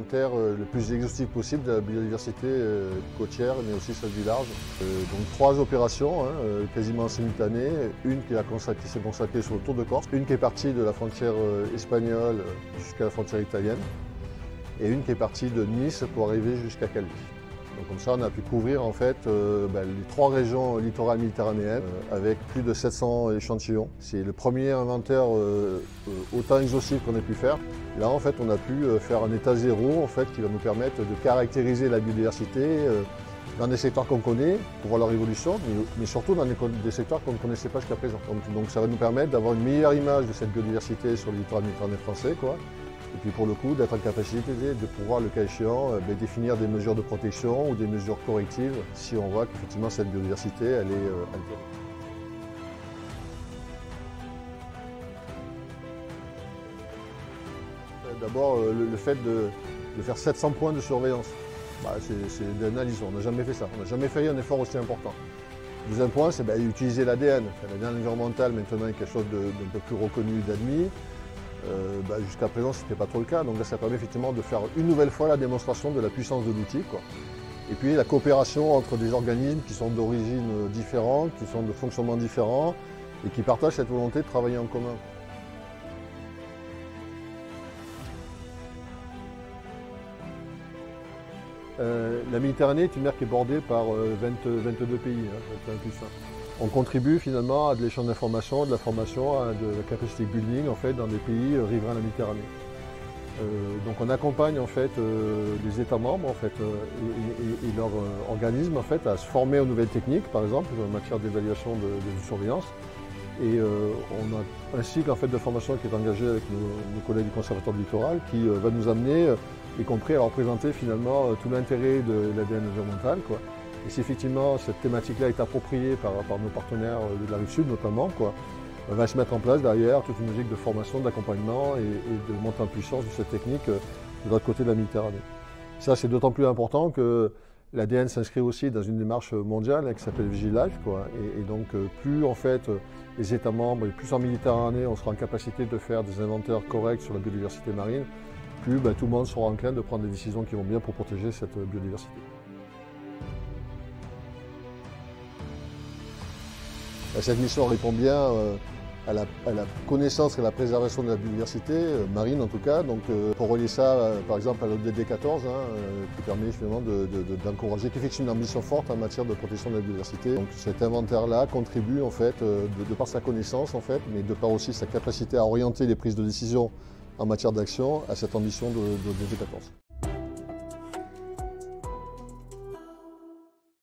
inventaire le plus exhaustif possible de la biodiversité côtière, mais aussi celle du large. Donc 3 opérations, quasiment simultanées. Une qui s'est consacrée sur le Tour de Corse, une qui est partie de la frontière espagnole jusqu'à la frontière italienne, et une qui est partie de Nice pour arriver jusqu'à Calvi. Donc comme ça, on a pu couvrir en fait les 3 régions littorales méditerranéennes avec plus de 700 échantillons. C'est le premier inventaire autant exhaustif qu'on ait pu faire. Là, en fait, on a pu faire un état zéro en fait, qui va nous permettre de caractériser la biodiversité dans des secteurs qu'on connaît pour voir leur évolution, mais surtout dans des secteurs qu'on ne connaissait pas jusqu'à présent. Donc ça va nous permettre d'avoir une meilleure image de cette biodiversité sur le littoral méditerranéen français, quoi. Et puis pour le coup, d'être en capacité de pouvoir, le cas échéant, définir des mesures de protection ou des mesures correctives si on voit qu'effectivement cette biodiversité, elle est altérée. D'abord, le fait de faire 700 points de surveillance, c'est d'analyse. On n'a jamais fait ça. On n'a jamais fait un effort aussi important. Deuxième point, c'est utiliser l'ADN. L'ADN environnemental, maintenant, est quelque chose d'un peu plus reconnu, d'admis. Jusqu'à présent, ce n'était pas trop le cas. Donc là, ça permet effectivement de faire une nouvelle fois la démonstration de la puissance de l'outil. Et puis la coopération entre des organismes qui sont d'origine différente, qui sont de fonctionnement différents et qui partagent cette volonté de travailler en commun. La Méditerranée est une mer qui est bordée par 22 pays, 21 plus 1. On contribue finalement à de l'échange d'informations, de la formation, à de la capacité building en fait, dans des pays riverains à la Méditerranée. Donc on accompagne en fait, les États membres en fait, et leurs organismes en fait, à se former aux nouvelles techniques, par exemple en matière d'évaluation de surveillance. Et on a un cycle en fait, de formation qui est engagé avec nos collègues du Conservatoire du littoral qui va nous amener, y compris à leur présenter finalement tout l'intérêt de l'ADN environnemental. Et si effectivement cette thématique-là est appropriée par nos partenaires de la rive sud notamment, va se mettre en place derrière toute une logique de formation, d'accompagnement et de montée en puissance de cette technique de l'autre côté de la Méditerranée. Ça c'est d'autant plus important que l'ADN s'inscrit aussi dans une démarche mondiale qui s'appelle Vigilife. Et donc plus en fait les États membres et plus en Méditerranée on sera en capacité de faire des inventaires corrects sur la biodiversité marine, plus tout le monde sera enclin de prendre des décisions qui vont bien pour protéger cette biodiversité. Cette mission répond bien à la connaissance et à la préservation de la biodiversité, marine en tout cas. Donc pour relier ça par exemple à l'ODD 14, qui permet finalement d'encourager, qui fixe une ambition forte en matière de protection de la biodiversité. Donc cet inventaire-là contribue en fait, de par sa connaissance en fait, mais de par aussi sa capacité à orienter les prises de décision en matière d'action à cette ambition de l'ODD 14.